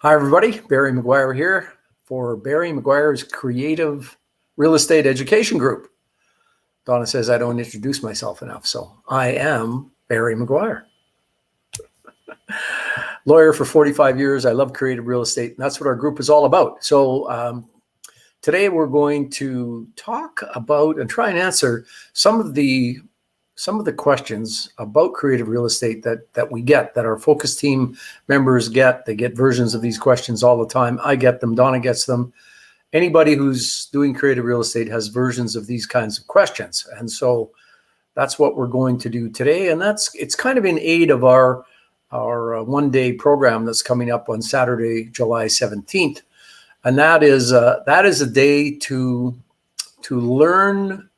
Hi, everybody. Barry McGuire here for Barry McGuire's Creative Real Estate Education Group. Donna says I don't introduce myself enough, so I am Barry McGuire. Lawyer for 45 years. I love creative real estate, and that's what our group is all about. So today we're going to talk about and try and answer some of the questions about creative real estate that we get, that our focus team members get. They get versions of these questions all the time. I get them. Donna gets them. Anybody who's doing creative real estate has versions of these kinds of questions. And so that's what we're going to do today. And it's kind of in aid of our one-day program that's coming up on Saturday, July 17th. And that is a day to learn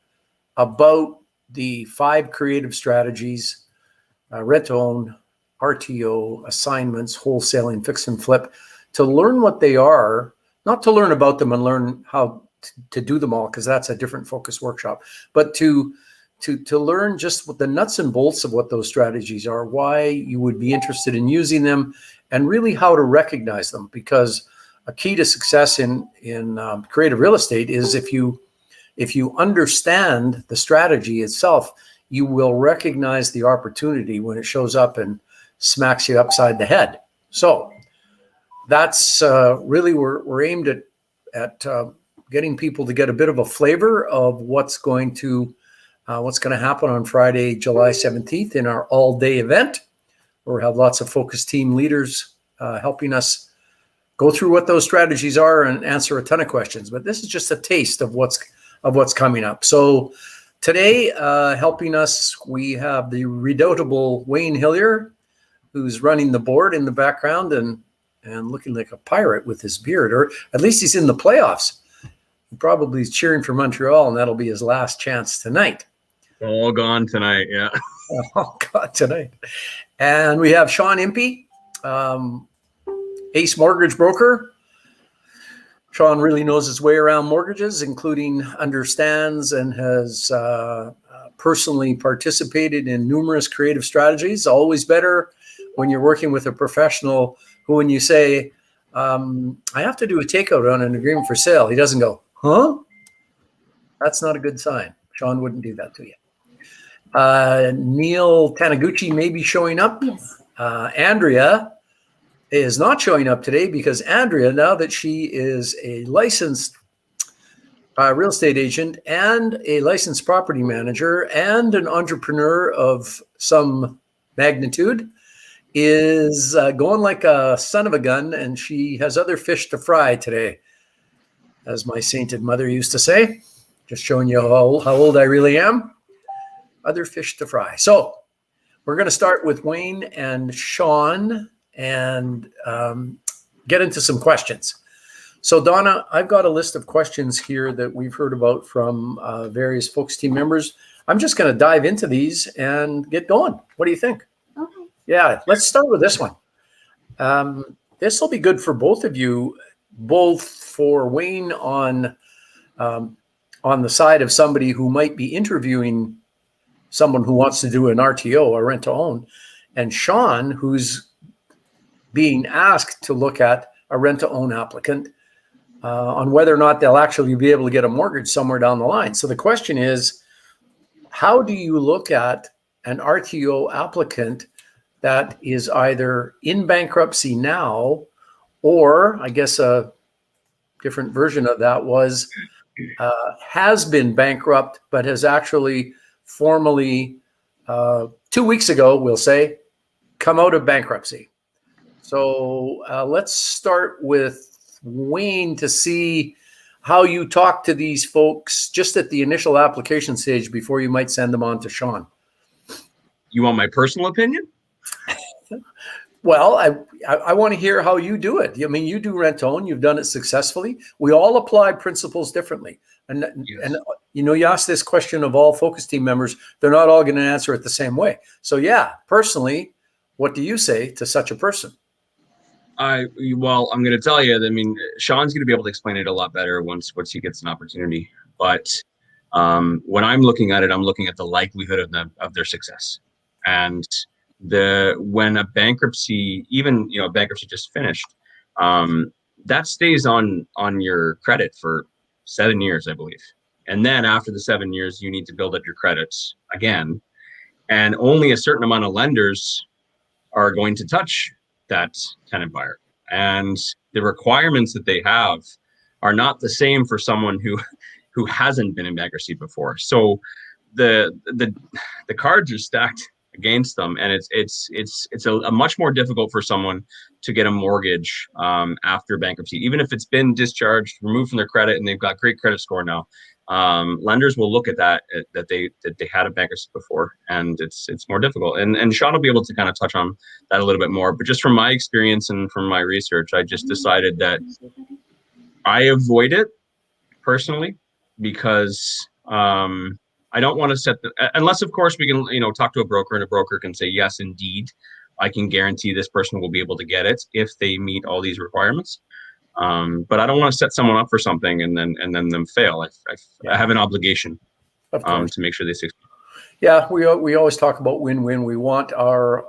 about the 5 creative strategies: rent-to-own, RTO, assignments, wholesaling, fix and flip. To learn what they are, not to learn about them and learn how to do them all, because that's a different focus workshop, but to learn just what the nuts and bolts of what those strategies are, why you would be interested in using them, and really how to recognize them. Because a key to success in creative real estate is if you understand the strategy itself, you will recognize the opportunity when it shows up and smacks you upside the head. So that's really we're aimed at getting people to get a bit of a flavor of what's going to happen on Friday, July 17th in our all-day event, where we have lots of focus team leaders helping us go through what those strategies are and answer a ton of questions. But this is just a taste of what's coming up. So today, helping us, we have the redoubtable Wayne Hillier, who's running the board in the background and looking like a pirate with his beard, or at least he's in the playoffs. He probably is cheering for Montreal, and that'll be his last chance tonight. All gone tonight, yeah. Oh, God, tonight. And we have Shaune Impey, Ace Mortgage Broker. Shaune really knows his way around mortgages, including understands and has personally participated in numerous creative strategies. Always better when you're working with a professional who, when you say, I have to do a takeout on an agreement for sale, he doesn't go, huh? That's not a good sign. Shaune wouldn't do that to you. Neill Taniguchi may be showing up. Yes. Andrea is not showing up today because Andrea, now that she is a licensed real estate agent and a licensed property manager and an entrepreneur of some magnitude, is going like a son of a gun, and she has other fish to fry today, as my sainted mother used to say. Just showing you how old I really am. Other fish to fry. So we're going to start with Wayne and Shaune and get into some questions. So Donna, I've got a list of questions here that we've heard about from various folks, team members. I'm just going to dive into these and get going. What do you think? Okay. Yeah, let's start with this one. This will be good for both of you, both for Wayne on the side of somebody who might be interviewing someone who wants to do an RTO or rent to own, and Shaune, who's being asked to look at a rent to own applicant on whether or not they'll actually be able to get a mortgage somewhere down the line. So the question is, how do you look at an RTO applicant that is either in bankruptcy now, or I guess a different version of that was has been bankrupt but has actually formally 2 weeks ago, we'll say, come out of bankruptcy. So let's start with Wayne to see how you talk to these folks just at the initial application stage before you might send them on to Shaune. You want my personal opinion? Well, I want to hear how you do it. I mean, you do rent to own. You've done it successfully. We all apply principles differently. And you know, you ask this question of all focus team members, they're not all going to answer it the same way. So yeah, personally, what do you say to such a person? Well, I'm going to tell you, I mean, Shaune's going to be able to explain it a lot better once he gets an opportunity. But when I'm looking at it, I'm looking at the likelihood of their success. And when a bankruptcy, even, bankruptcy just finished, that stays on your credit for 7 years, I believe. And then after the 7 years, you need to build up your credits again. And only a certain amount of lenders are going to touch that tenant buyer. And the requirements that they have are not the same for someone who hasn't been in bankruptcy before. So the cards are stacked against them, and it's a much more difficult for someone to get a mortgage after bankruptcy, even if it's been discharged, removed from their credit, and they've got great credit score now. Lenders will look at that they had a bankruptcy before, and it's more difficult. And Shaune will be able to kind of touch on that a little bit more. But just from my experience and from my research, I just decided that I avoid it personally because I don't want to set unless of course we can talk to a broker, and a broker can say, yes, indeed, I can guarantee this person will be able to get it if they meet all these requirements. But I don't want to set someone up for something and then them fail. I have an obligation to make sure they succeed. Yeah, we always talk about win-win. We want our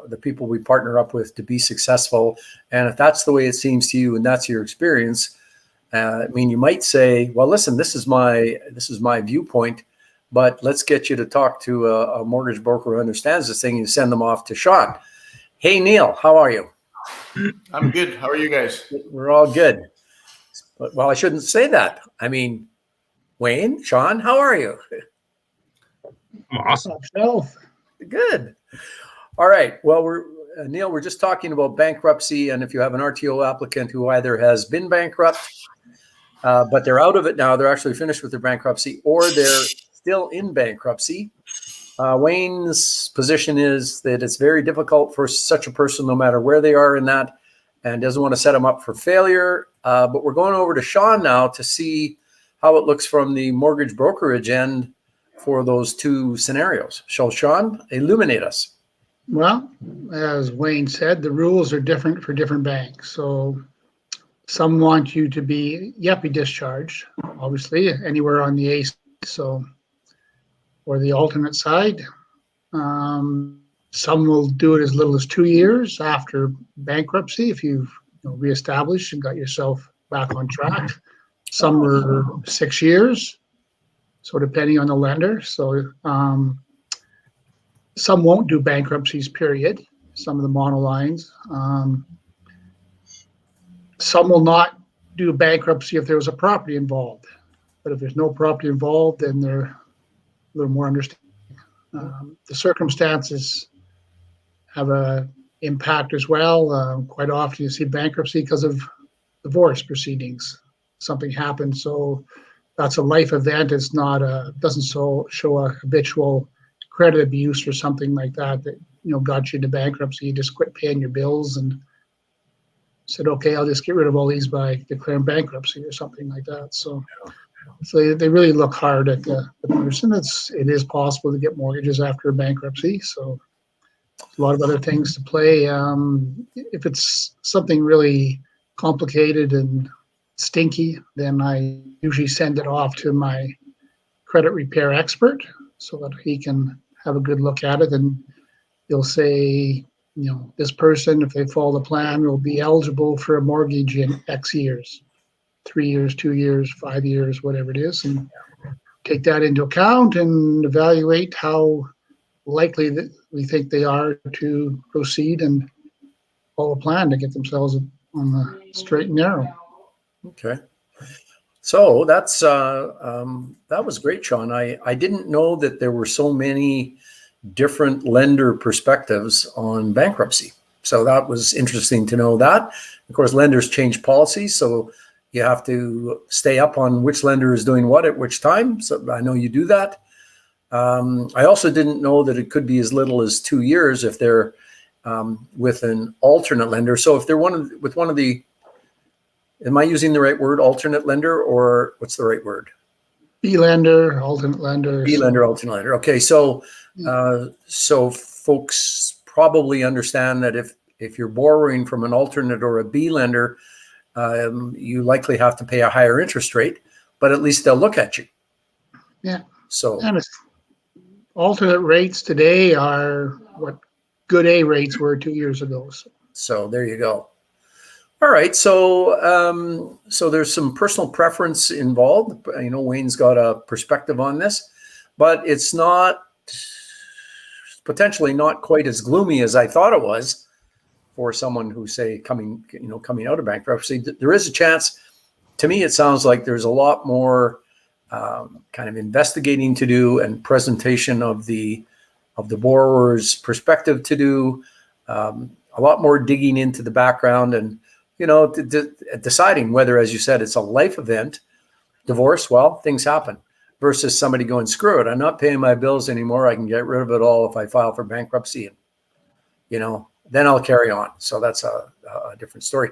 the people we partner up with to be successful, and if that's the way it seems to you and that's your experience, I mean, you might say, well, listen, this is my viewpoint, but let's get you to talk to a mortgage broker who understands this thing. You send them off to Shaune. Hey, Neill, how are you? I'm good. How are you guys? We're all good. Well, I shouldn't say that. I mean, Wayne, Shaune, how are you? Awesome. Good. All right. Well, Neill, we're just talking about bankruptcy, and if you have an RTO applicant who either has been bankrupt, but they're out of it now, they're actually finished with their bankruptcy, or they're still in bankruptcy. Wayne's position is that it's very difficult for such a person, no matter where they are in that, and doesn't want to set them up for failure. But we're going over to Shaune now to see how it looks from the mortgage brokerage end for those two scenarios. So Shaune, illuminate us. Well, as Wayne said, the rules are different for different banks. So some want you to be discharged, obviously, anywhere on the ACE. So, or the alternate side. Some will do it as little as 2 years after bankruptcy if you've reestablished and got yourself back on track. Some are 6 years, so depending on the lender. So some won't do bankruptcies, period. Some of the monolines. Some will not do bankruptcy if there was a property involved. But if there's no property involved, then they're a little more understanding. The circumstances have an impact as well. Quite often you see bankruptcy because of divorce proceedings. Something happened, so that's a life event. It's not doesn't show a habitual credit abuse or something like that got you into bankruptcy. You just quit paying your bills and said, okay, I'll just get rid of all these by declaring bankruptcy or something like that. So they really look hard at the person. It is possible to get mortgages after a bankruptcy. So a lot of other things to play. If it's something really complicated and stinky, then I usually send it off to my credit repair expert so that he can have a good look at it. And he'll say, this person, if they follow the plan, will be eligible for a mortgage in X years, 3 years, 2 years, 5 years, whatever it is, and take that into account and evaluate how likely that we think they are to proceed and follow a plan to get themselves on the straight and narrow. Okay. So that's that was great, Shaune. I didn't know that there were so many different lender perspectives on bankruptcy. So that was interesting to know that. Of course, lenders change policies, so you have to stay up on which lender is doing what at which time. So I know you do that. I also didn't know that it could be as little as 2 years if they're with an alternate lender. So if they're with one of the, am I using the right word, alternate lender, or what's the right word? B lender, alternate lender. B lender, alternate lender. Okay, so so folks probably understand that if you're borrowing from an alternate or a B lender, you likely have to pay a higher interest rate, but at least they'll look at you. Yeah. So and alternate rates today are what good A rates were 2 years ago. So there you go. All right, so there's some personal preference involved. Wayne's got a perspective on this, but it's not potentially not quite as gloomy as I thought it was for someone who say coming out of bankruptcy. There is a chance. To me, it sounds like there's a lot more kind of investigating to do and presentation of the borrower's perspective to do. A lot more digging into the background and deciding whether, as you said, it's a life event. Divorce, well, things happen. Versus somebody going, screw it, I'm not paying my bills anymore. I can get rid of it all if I file for bankruptcy, and then I'll carry on. So that's a different story.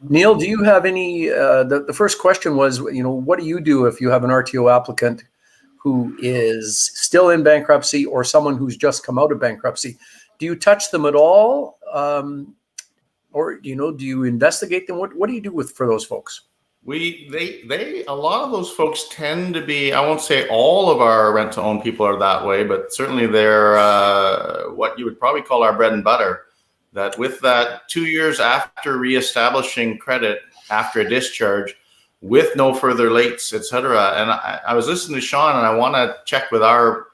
Neill, do you have any? The first question was, what do you do if you have an RTO applicant who is still in bankruptcy or someone who's just come out of bankruptcy? Do you touch them at all? Or do you investigate them? What do you do for those folks? A lot of those folks tend to be, I won't say all of our rent to own people are that way, but certainly they're what you would probably call our bread and butter. That with that 2 years after reestablishing credit after a discharge with no further lates, et cetera. And I was listening to Shaune, and I want to check with our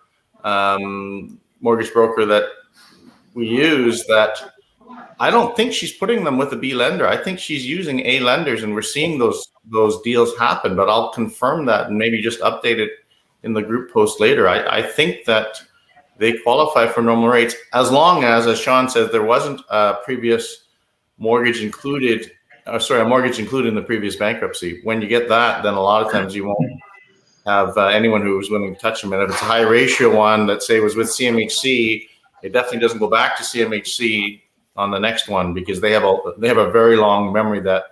mortgage broker that we use that I don't think she's putting them with a B lender. I think she's using A lenders, and we're seeing those deals happen, but I'll confirm that and maybe just update it in the group post later. I think that they qualify for normal rates as long as Shaune says, there wasn't a previous mortgage included, a mortgage included in the previous bankruptcy. When you get that, then a lot of times you won't have anyone who was willing to touch them. And if it's a high ratio one that say was with CMHC, it definitely doesn't go back to CMHC on the next one, because they have a very long memory that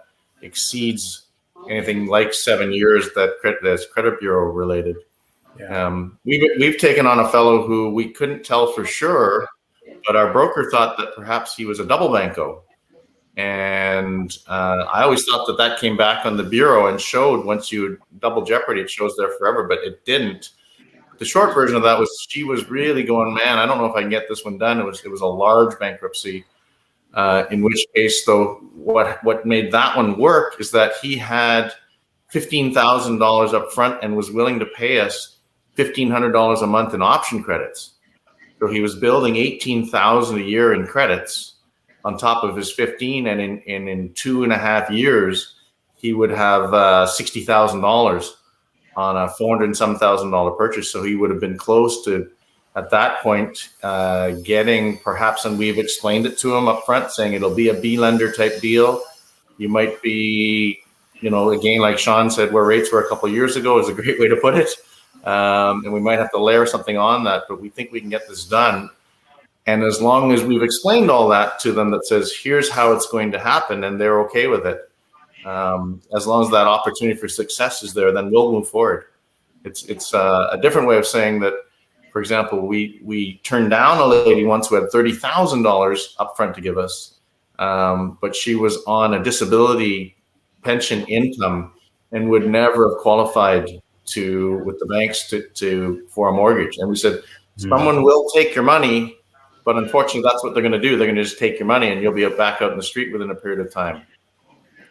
exceeds anything like 7 years that's credit bureau related. Yeah. We've taken on a fellow who we couldn't tell for sure, but our broker thought that perhaps he was a double banco. And I always thought that came back on the bureau and showed once you double jeopardy, it shows there forever, but it didn't. The short version of that was she was really going, man, I don't know if I can get this one done. It was a large bankruptcy. In which case, though, what made that one work is that he had $15,000 up front and was willing to pay us $1,500 a month in option credits. So he was building $18,000 a year in credits on top of his 15, and in 2.5 years, he would have $60,000 on a $400,000 purchase. So he would have been close to, at that point, getting perhaps, and we've explained it to him up front, saying it'll be a B lender type deal. You might be, again, like Shaune said, where rates were a couple of years ago is a great way to put it. And we might have to layer something on that, but we think we can get this done. And as long as we've explained all that to them, that says, here's how it's going to happen, and they're okay with it. As long as that opportunity for success is there, then we'll move forward. It's a different way of saying that. For example, we turned down a lady once who had $30,000 upfront to give us, but she was on a disability pension income and would never have qualified with the banks for a mortgage. And we said, someone will take your money, but unfortunately, that's what they're going to do. They're going to just take your money, and you'll be back out in the street within a period of time.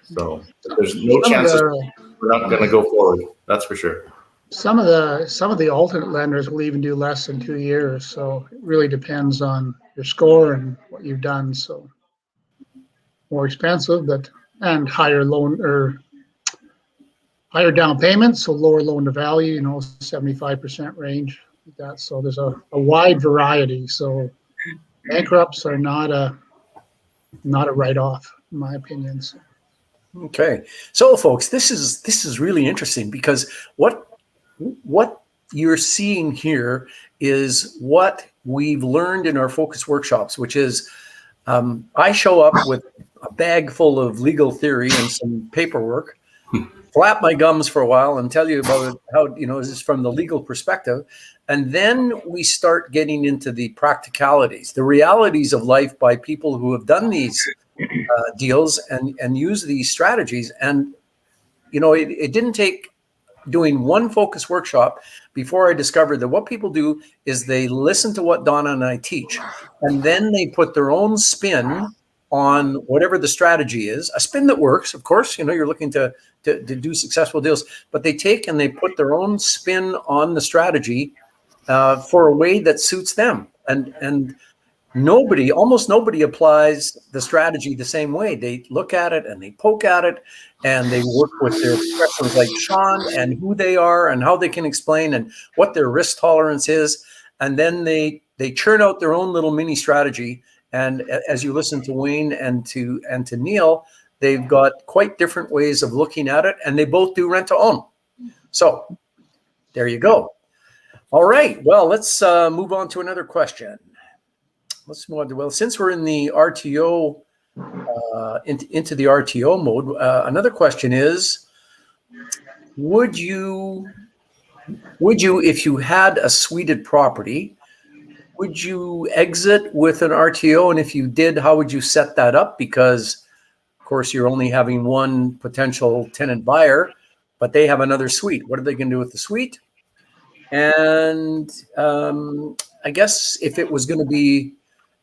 So there's no chance we're not going to go forward. That's for sure. Some of the alternate lenders will even do less than 2 years. So it really depends on your score and what you've done. So more expensive, and higher loan or higher down payments, so lower loan to value, 75% range. Like that. So there's a wide variety. So bankrupts are not a write-off, in my opinion. So. Okay, so folks, this is really interesting, because what you're seeing here is what we've learned in our focus workshops, which is I show up with a bag full of legal theory and some paperwork, flap my gums for a while and tell you about how, this is from the legal perspective. And then we start getting into the practicalities, the realities of life by people who have done these deals and use these strategies. And, it didn't take doing one focus workshop before I discovered that what people do is they listen to what Donna and I teach, and then they put their own spin on whatever the strategy is, a spin that works, of course, you're looking to do successful deals, but they take and they put their own spin on the strategy for a way that suits them. And almost nobody applies the strategy the same way. They look at it and they poke at it and they work with their professionals like Shaune and who they are and how they can explain and what their risk tolerance is. And then they churn out their own little mini strategy. And as you listen to Wayne and to Neill, they've got quite different ways of looking at it, and they both do rent to own. So there you go. All right. Well, let's move on to another question. Let's move on to, well, since we're in the RTO, into the RTO mode, another question is, would you, if you had a suited property, would you exit with an RTO? And if you did, how would you set that up? Because, of course, you're only having one potential tenant buyer, but they have another suite. What are they going to do with the suite? And I guess if it was going to be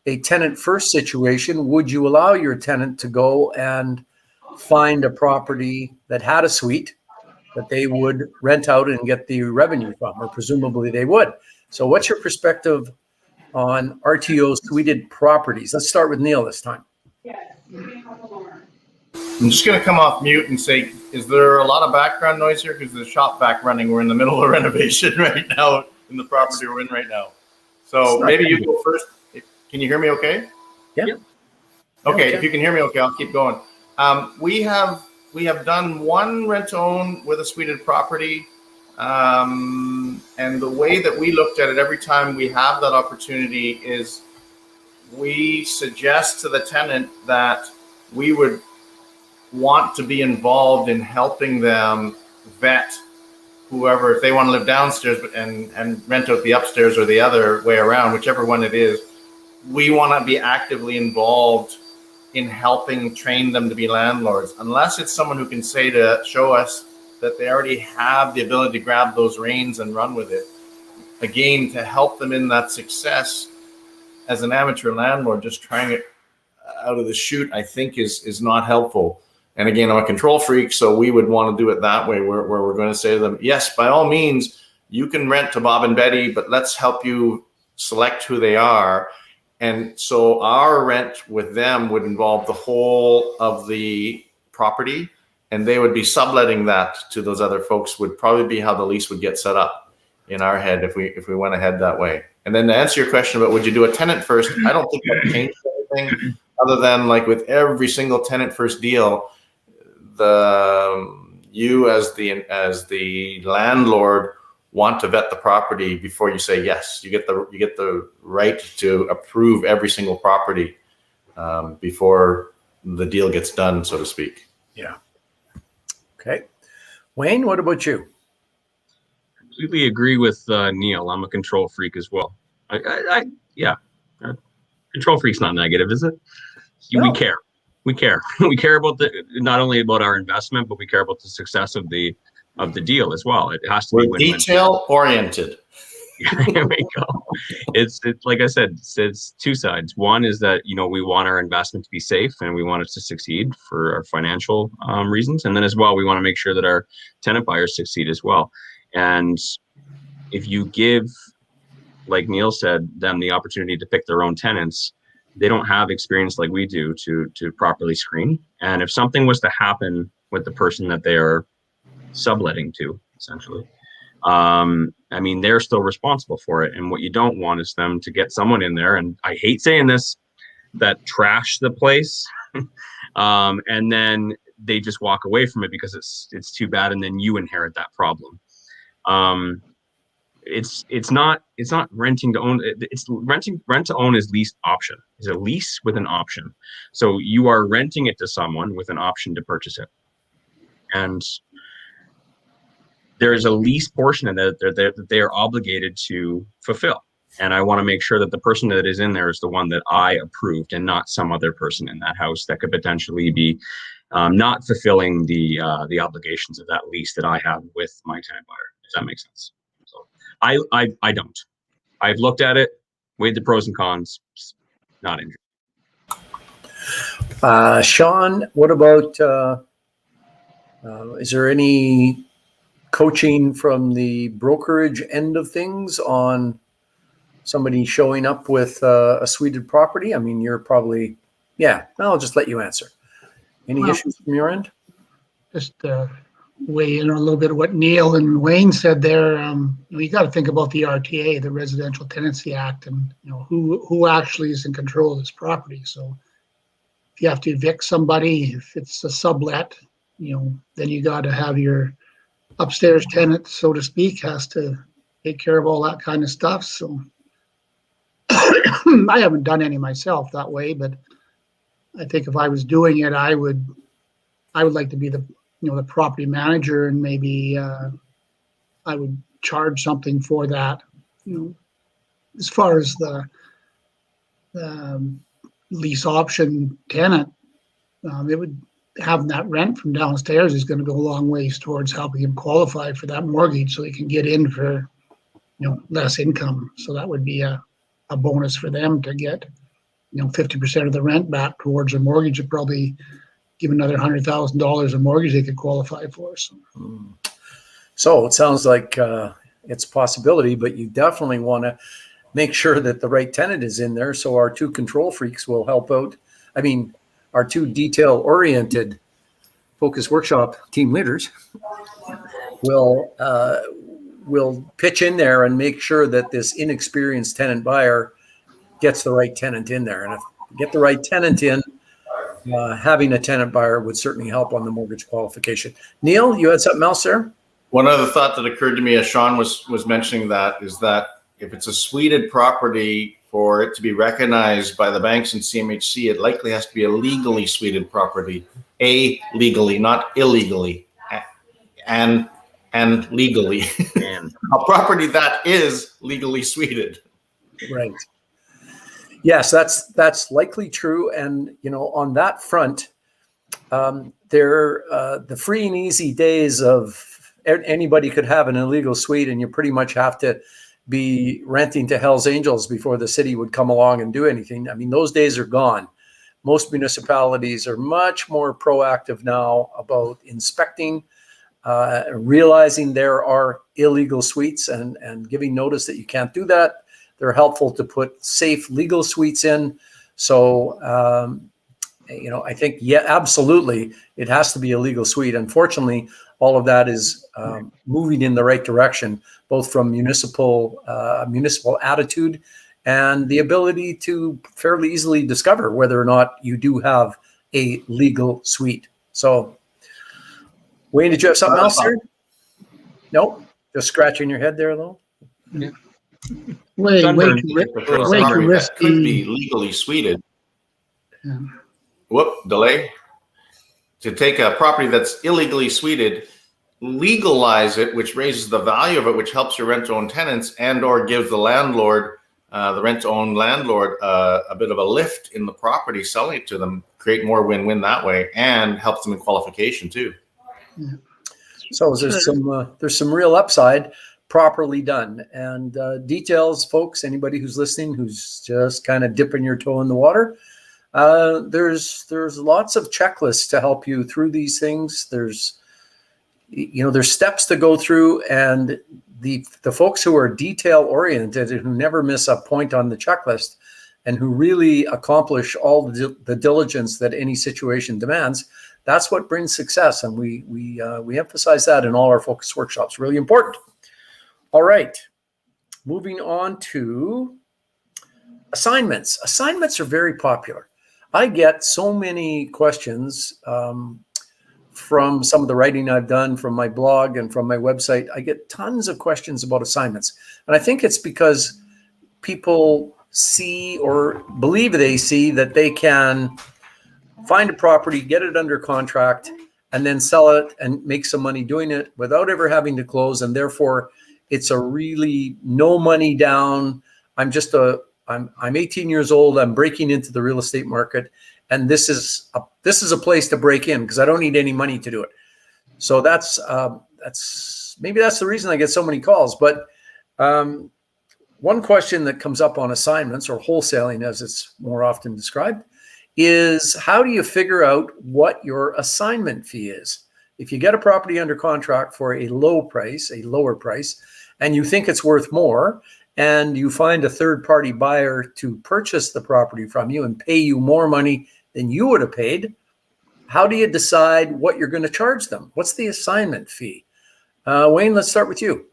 a tenant first situation, would you allow your tenant to go and find a property that had a suite that they would rent out and get the revenue from, or presumably they would? So what's your perspective on RTO suited properties? Let's start with Neill this time. I'm just going to come off mute and say, is there a lot of background noise here? Because the shop back running, we're in the middle of renovation right now in the property we're in right now. So maybe you go first. Can you hear me okay? Yeah. Okay, if you can hear me okay, I'll keep going. We have done one rent to own with a suited property. And the way that we looked at it every time we have that opportunity is we suggest to the tenant that we would want to be involved in helping them vet whoever, if they want to live downstairs and rent out the upstairs or the other way around, whichever one it is, we want to be actively involved in helping train them to be landlords, unless it's someone who can show us that they already have the ability to grab those reins and run with it. Again, to help them in that success as an amateur landlord, just trying it out of the chute, I think is not helpful. And again, I'm a control freak, so we would want to do it that way, where we're going to say to them, yes, by all means, you can rent to Bob and Betty, but let's help you select who they are. And so our rent with them would involve the whole of the property, and they would be subletting that to those other folks. Would probably be how the lease would get set up in our head if we went ahead that way. And then to answer your question about would you do a tenant first, I don't think that changed anything other than, like with every single tenant first deal, you as the landlord want to vet the property before you say yes. You get the right to approve every single property before the deal gets done, so to speak. Yeah. Okay. Wayne, what about you? Completely agree with Neill. I'm a control freak as well. Control freak's not negative, is it? No. We care. We care. We care about not only about our investment, but we care about the success of the deal as well. It has to be win-win. Detail oriented. There we go. It's like I said, it's two sides. One is that, we want our investment to be safe and we want it to succeed for our financial reasons. And then as well, we want to make sure that our tenant buyers succeed as well. And if you give, like Neill said, them the opportunity to pick their own tenants, they don't have experience like we do to properly screen. And if something was to happen with the person that they are subletting to, essentially, they're still responsible for it. And what you don't want is them to get someone in there, and I hate saying this, that trash the place, and then they just walk away from it because it's too bad, and then you inherit that problem. It's not renting to own. It's rent to own is lease option. It's a lease with an option. So you are renting it to someone with an option to purchase it, and there is a lease portion of that they are obligated to fulfill. And I want to make sure that the person that is in there is the one that I approved, and not some other person in that house that could potentially be not fulfilling the obligations of that lease that I have with my tenant buyer. If that makes sense. So I don't. I've looked at it, weighed the pros and cons. Not interested. Shaune, what about, is there any coaching from the brokerage end of things on somebody showing up with a suited property? I mean, you're probably, yeah, I'll just let you answer. Any Well, issues from your end? Just weigh in on a little bit of what Neill and Wayne said there. You got to think about the RTA, the Residential Tenancy Act, and who actually is in control of this property. So if you have to evict somebody, if it's a sublet, then you got to have your upstairs tenant, so to speak, has to take care of all that kind of stuff. So I haven't done any myself that way, but I think if I was doing it, I would like to be the the property manager, and maybe I would charge something for that. As far as the lease option tenant, it would having that rent from downstairs is going to go a long ways towards helping him qualify for that mortgage, so he can get in for less income. So that would be a bonus for them to get 50% of the rent back towards a mortgage, and probably give another $100,000 a mortgage they could qualify for. So it sounds like it's a possibility, but you definitely want to make sure that the right tenant is in there. So our two control freaks will help out. I mean, our two detail-oriented focus workshop team leaders will pitch in there and make sure that this inexperienced tenant buyer gets the right tenant in there. And if you get the right tenant in, having a tenant buyer would certainly help on the mortgage qualification. Neill, you had something else there? One other thought that occurred to me as Shaune was mentioning that is that if it's a suited property, for it to be recognized by the banks and CMHC, it likely has to be a legally suited property. Legally, not illegally, and legally. And A property that is legally suited. Right. Yes, that's likely true. And on that front, the free and easy days of anybody could have an illegal suite, and you pretty much have to be renting to Hell's Angels before the city would come along and do anything. I mean, those days are gone. Most municipalities are much more proactive now about inspecting, realizing there are illegal suites and giving notice that you can't do that. They're helpful to put safe legal suites in. So, I think, yeah, absolutely, it has to be a legal suite. Unfortunately, all of that is moving in the right direction, both from municipal attitude and the ability to fairly easily discover whether or not you do have a legal suite. So, Wayne, did you have something else there? No, just scratching your head there, though. Yeah. Way too That risky. could be legally suited. Yeah. Delay. To take a property that's illegally suited, legalize it, which raises the value of it, which helps your rent-to-own tenants and or gives the landlord, the rent-to-own landlord, a bit of a lift in the property, selling it to them, create more win-win that way, and helps them in qualification too. Yeah. So there's some real upside properly done. And details, folks, anybody who's listening, who's just kind of dipping your toe in the water, there's lots of checklists to help you through these things. There's steps to go through, and the folks who are detail oriented and who never miss a point on the checklist and who really accomplish all the diligence that any situation demands, that's what brings success. And we emphasize that in all our focus workshops. Really important. All right, moving on to assignments. Assignments are very popular. I get so many questions from some of the writing I've done, from my blog and from my website. I get tons of questions about assignments. And I think it's because people see or believe they see that they can find a property, get it under contract, and then sell it and make some money doing it without ever having to close. And therefore, it's a really no money down. I'm 18 years old. I'm breaking into the real estate market, and this is a place to break in because I don't need any money to do it. So that's the reason I get so many calls. But one question that comes up on assignments, or wholesaling as it's more often described, is how do you figure out what your assignment fee is? If you get a property under contract for a lower price, and you think it's worth more, and you find a third-party buyer to purchase the property from you and pay you more money than you would have paid, how do you decide what you're going to charge them? What's the assignment fee? Wayne, let's start with you.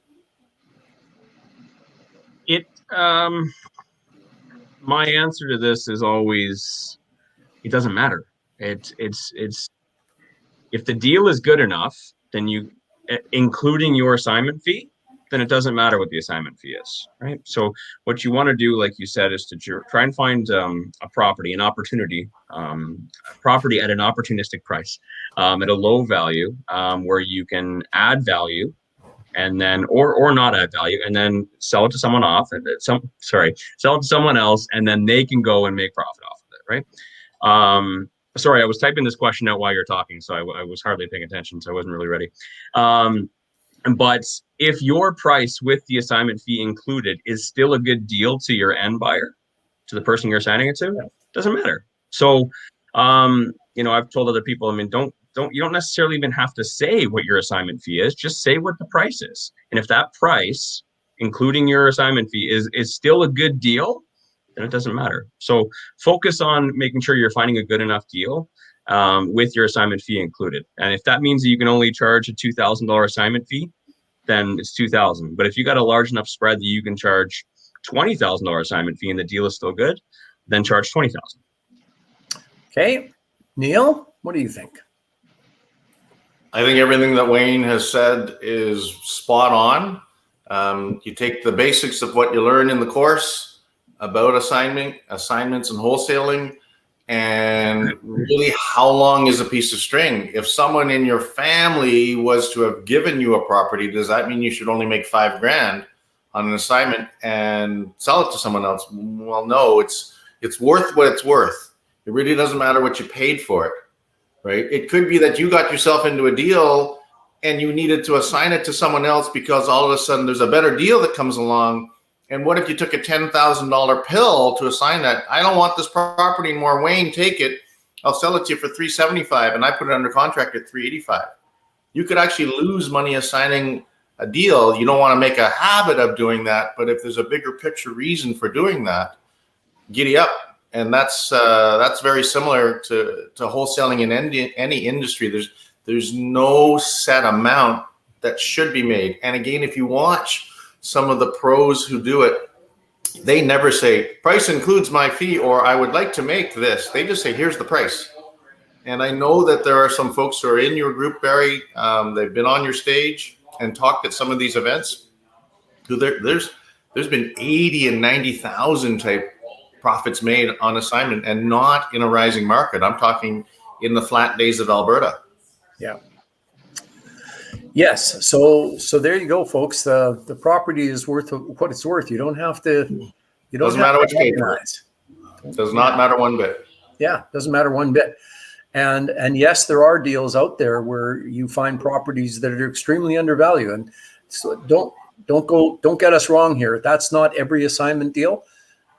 My answer to this is always, it doesn't matter. It's if the deal is good enough, then including your assignment fee, then it doesn't matter what the assignment fee is, right? So what you want to do, like you said, is to try and find a property, an opportunity, property at an opportunistic price, at a low value, where you can add value, and then or not add value, and then sell it to someone sell it to someone else, and then they can go and make profit off of it, right? Sorry, I was typing this question out while you're talking, so I was hardly paying attention, so I wasn't really ready. But if your price with the assignment fee included is still a good deal to your end buyer, to the person you're assigning it to, doesn't matter. So, I've told other people, I mean, you don't necessarily even have to say what your assignment fee is, just say what the price is. And if that price, including your assignment fee, is still a good deal, then it doesn't matter. So focus on making sure you're finding a good enough deal with your assignment fee included. And if that means that you can only charge a $2,000 assignment fee, then it's $2,000. But if you got a large enough spread that you can charge $20,000 assignment fee and the deal is still good, then charge $20,000. Okay, Neill, what do you think? I think everything that Wayne has said is spot on. You take the basics of what you learn in the course about assignments and wholesaling, and really how long is a piece of string? If someone in your family was to have given you a property, does that mean you should only make $5,000 on an assignment and sell it to someone else? Well, no, it's worth what it's worth. It really doesn't matter what you paid for it, right? It could be that you got yourself into a deal and you needed to assign it to someone else because all of a sudden there's a better deal that comes along. And what if you took a $10,000 pill to assign that? I don't want this property anymore. Wayne, take it. I'll sell it to you for $375, and I put it under contract at $385. You could actually lose money assigning a deal. You don't want to make a habit of doing that, but if there's a bigger picture reason for doing that, giddy up. And that's very similar to wholesaling in any industry. There's no set amount that should be made. And again, if you watch some of the pros who do it, they never say price includes my fee or I would like to make this. They just say here's the price. And I know that there are some folks who are in your group, Barry. They've been on your stage and talked at some of these events. There's been 80 and 90,000 type profits made on assignment, and not in a rising market. I'm talking in the flat days of Alberta. Yeah. Yes. So there you go, folks. The property is worth what it's worth. You don't have to. Doesn't matter what you pay for it. Does not matter one bit. Yeah, doesn't matter one bit. And yes, there are deals out there where you find properties that are extremely undervalued. And so don't get us wrong here. That's not every assignment deal,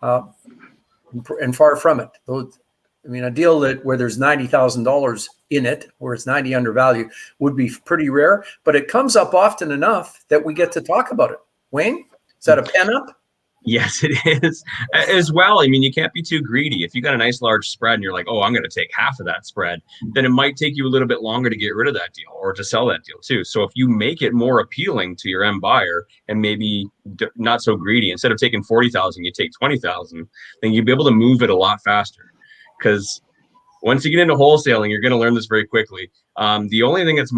and far from it. I mean, a deal where there's $90,000 in it, where it's 90 undervalued, would be pretty rare, but it comes up often enough that we get to talk about it. Wayne, is that a pen up? Yes, it is. As well, I mean, you can't be too greedy. If you got a nice large spread and you're like, oh, I'm going to take half of that spread, then it might take you a little bit longer to get rid of that deal or to sell that deal too. So if you make it more appealing to your end buyer and maybe not so greedy, instead of taking 40,000, you take 20,000, then you'll be able to move it a lot faster. Because once you get into wholesaling, you're going to learn this very quickly. The only thing that's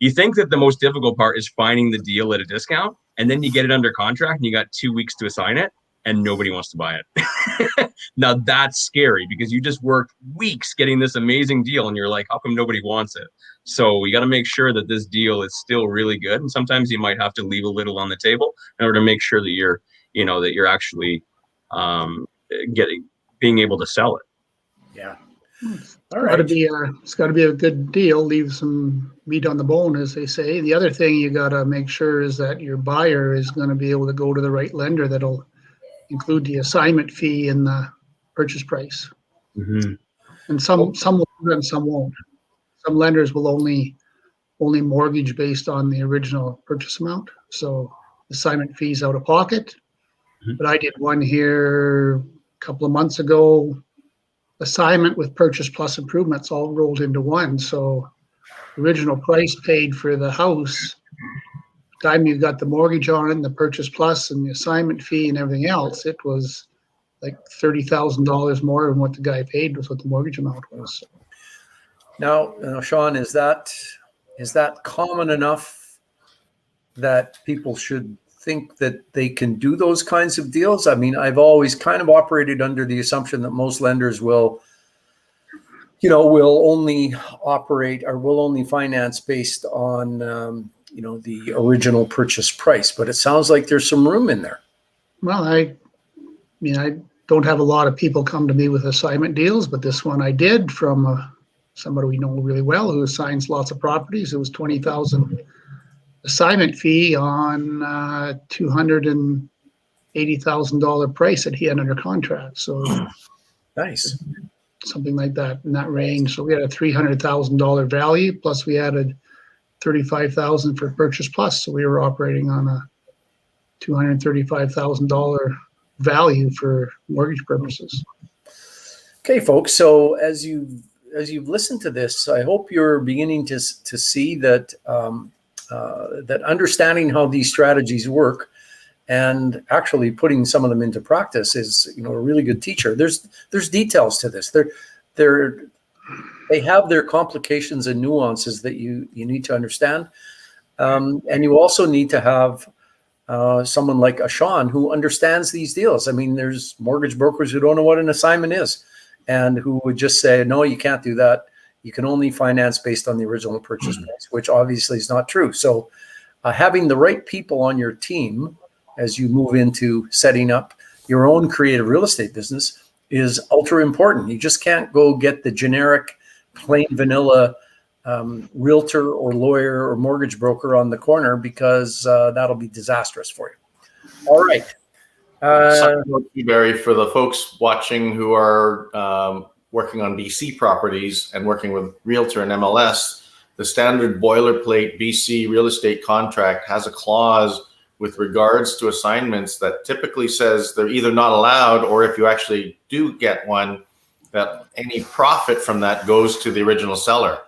you think that the most difficult part is finding the deal at a discount, and then you get it under contract and you got 2 weeks to assign it and nobody wants to buy it. Now that's scary because you just worked weeks getting this amazing deal and you're like, how come nobody wants it? So you got to make sure that this deal is still really good. And sometimes you might have to leave a little on the table in order to make sure that you're actually being able to sell it. Yeah. All right. It's got to be a good deal. Leave some meat on the bone, as they say. The other thing you got to make sure is that your buyer is going to be able to go to the right lender that'll include the assignment fee in the purchase price. Mhm. And some will do it and some won't. Some lenders will only mortgage based on the original purchase amount. So assignment fees out of pocket. Mhm. But I did one here a couple of months ago, assignment with purchase plus improvements all rolled into one. So original price paid for the house, time you got the mortgage on it, and the purchase plus and the assignment fee and everything else, it was like $30,000 more than what the guy paid was what the mortgage amount was. Now, Shaune, is that common enough that people should think that they can do those kinds of deals? I mean, I've always kind of operated under the assumption that most lenders will only operate or will only finance based on, the original purchase price. But it sounds like there's some room in there. Well, I don't have a lot of people come to me with assignment deals, but this one I did from somebody we know really well who assigns lots of properties. It was $20,000 assignment fee on $280,000 price that he had under contract. So Nice. something like that in that range. So we had a $300,000 value, plus we added $35,000 for purchase plus. So we were operating on a $235,000 value for mortgage purposes. Okay, folks. So as you've listened to this, I hope you're beginning to see that that understanding how these strategies work and actually putting some of them into practice is, a really good teacher. There's details to this. They have their complications and nuances that you need to understand, and you also need to have someone like a Shaune who understands these deals. I mean, there's mortgage brokers who don't know what an assignment is and who would just say, no, you can't do that. You can only finance based on the original purchase price, which obviously is not true. So having the right people on your team as you move into setting up your own creative real estate business is ultra important. You just can't go get the generic, plain vanilla realtor or lawyer or mortgage broker on the corner, because that'll be disastrous for you. All right. Barry, for the folks watching who are working on BC properties and working with realtor and MLS, the standard boilerplate BC real estate contract has a clause with regards to assignments that typically says they're either not allowed, or if you actually do get one, that any profit from that goes to the original seller,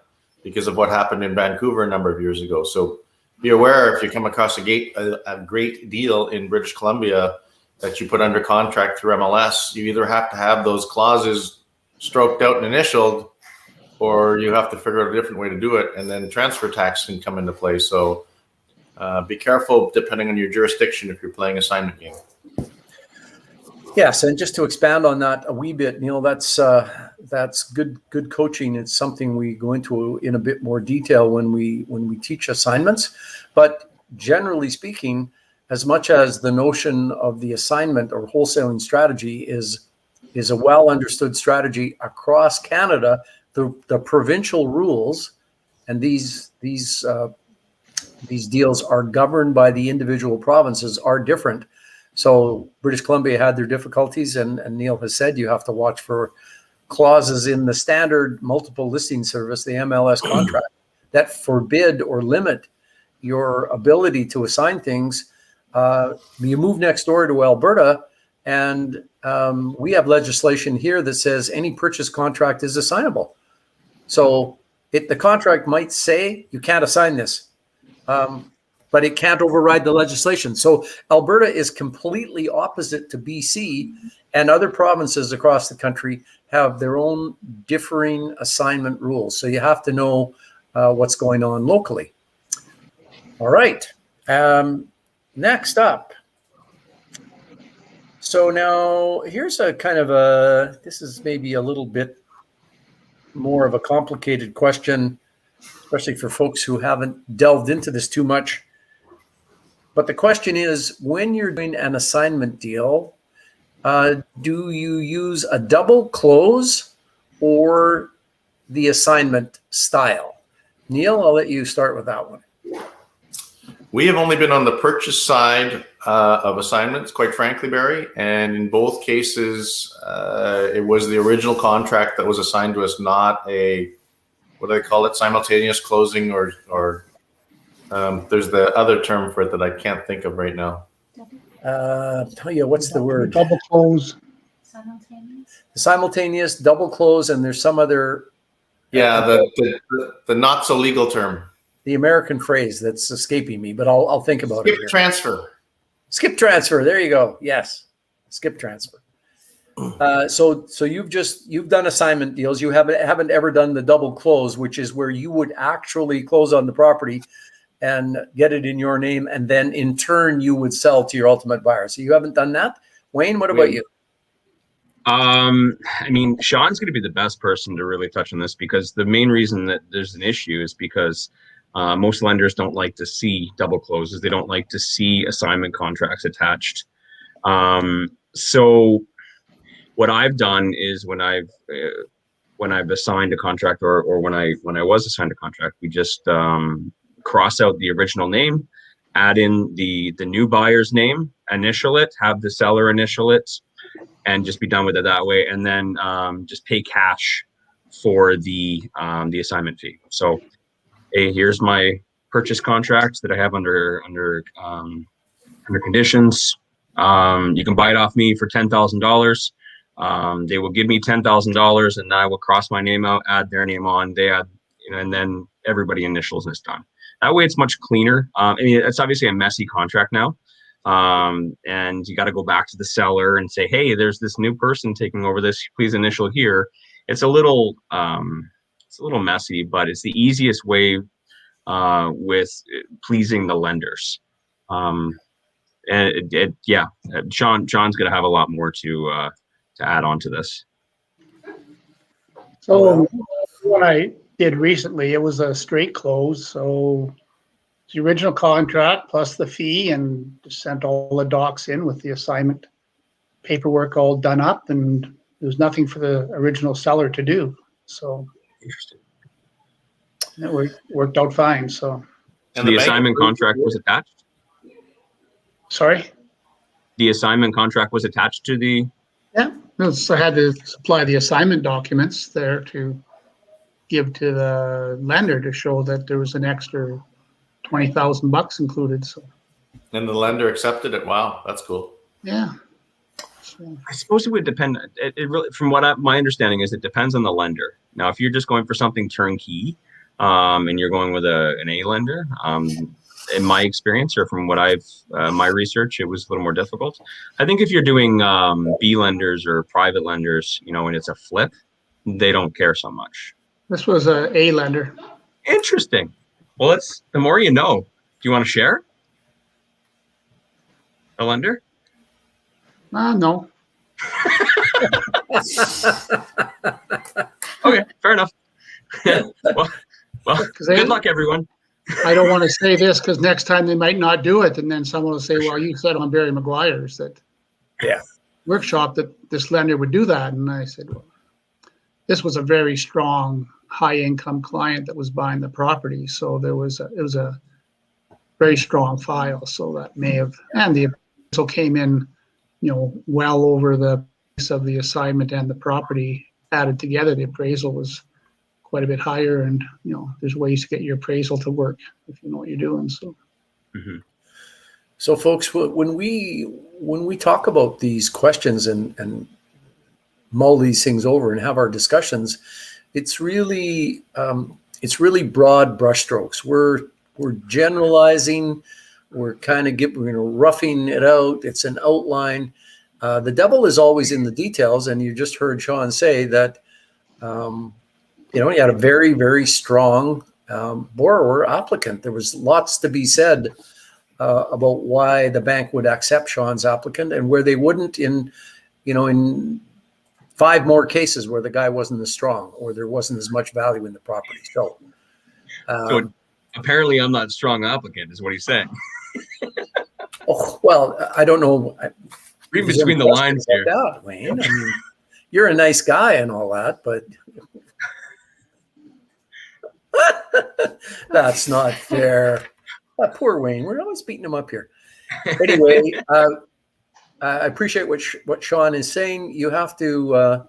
because of what happened in Vancouver a number of years ago. So be aware, if you come across a great deal in British Columbia that you put under contract through MLS, you either have to have those clauses stroked out and initialed, or you have to figure out a different way to do it, and then transfer tax can come into play. So be careful depending on your jurisdiction if you're playing assignment game. Yes, and just to expand on that a wee bit, Neill, that's good coaching. It's something we go into in a bit more detail when we teach assignments. But generally speaking, as much as the notion of the assignment or wholesaling strategy is a well understood strategy across Canada, the provincial rules and these deals are governed by the individual provinces are different. So British Columbia had their difficulties, and Neill has said you have to watch for clauses in the standard multiple listing service, the MLS contract, that forbid or limit your ability to assign things. You move next door to Alberta, and we have legislation here that says any purchase contract is assignable. So the contract might say you can't assign this, but it can't override the legislation. So Alberta is completely opposite to BC, and other provinces across the country have their own differing assignment rules. So you have to know what's going on locally. All right. Next up. So now here's a kind of this is maybe a little bit more of a complicated question, especially for folks who haven't delved into this too much. But the question is, when you're doing an assignment deal, do you use a double close or the assignment style? Neill, I'll let you start with that one. We have only been on the purchase side of assignments, quite frankly, Barry. And in both cases, it was the original contract that was assigned to us, not a, what do they call it, simultaneous closing, or there's the other term for it that I can't think of right now. Tell you, what's the word? Double close. Simultaneous, double close, and there's some other. Yeah, the not so legal term. The American phrase that's escaping me, but I'll think about it. Skip transfer. Skip transfer. There you go. Yes, skip transfer. So you've done assignment deals. You haven't ever done the double close, which is where you would actually close on the property and get it in your name, and then in turn you would sell to your ultimate buyer. So you haven't done that. Wayne, what about you? I mean, Sean's going to be the best person to really touch on this, because the main reason that there's an issue is because most lenders don't like to see double closes. They don't like to see assignment contracts attached. So what I've done is when I've assigned a contract, or when I was assigned a contract, we just cross out the original name, add in the new buyer's name, initial it, have the seller initial it, and just be done with it that way. And then just pay cash for the assignment fee. So, hey, here's my purchase contract that I have under conditions. You can buy it off me for $10,000. They will give me $10,000, and I will cross my name out, add their name on. They add, and then everybody initials, and it's done. That way, it's much cleaner. I mean, it's obviously a messy contract now, and you got to go back to the seller and say, "Hey, there's this new person taking over this. Please initial here." It's a little messy, but it's the easiest way with pleasing the lenders. And Sean's going to have a lot more to add on to this. So what I did recently, it was a straight close. So it's the original contract plus the fee, and just sent all the docs in with the assignment paperwork all done up, and there was nothing for the original seller to do. So Interesting. it worked out fine. So The assignment contract was attached? sorry. The assignment contract was attached to the... Yeah, so I had to supply the assignment documents there to give to the lender to show that there was an extra $20,000 included. So And the lender accepted it. Wow, that's cool. yeah. So, I suppose it would depend. It really, from what my understanding is, it depends on the lender. Now, if you're just going for something turnkey, and you're going with an A lender, in my experience, or from what my research, it was a little more difficult. I think if you're doing B lenders or private lenders, and it's a flip, they don't care so much. this was a A lender. Interesting. Well, the more you know. Do you want to share? A lender? No. Okay, fair enough. well, good luck, everyone. I don't want to say this because next time they might not do it, and then someone will say, "Well, you said on Barry McGuire's that workshop that this lender would do that," and I said, "Well, this was a very strong, high-income client that was buying the property, so it was a very strong file. So that may have, and the appraisal came in, well over the price of the assignment and the property added together. The appraisal was quite a bit higher, and there's ways to get your appraisal to work if you know what you're doing." So, So, folks, when we talk about these questions and mull these things over and have our discussions, it's really broad brushstrokes. We're generalizing. We're kind of roughing it out. It's an outline. The devil is always in the details, and you just heard Shaune say that. You had a very, very strong borrower applicant. There was lots to be said about why the bank would accept Sean's applicant and where they wouldn't in 5 more cases where the guy wasn't as strong or there wasn't as much value in the property. So Apparently I'm not a strong applicant, is what he's saying. Well, I don't know. Read between the lines here. That, Wayne. I mean, you're a nice guy and all that, but that's not fair. Poor Wayne. We're always beating him up here. Anyway, I appreciate what Shaune is saying. You have to,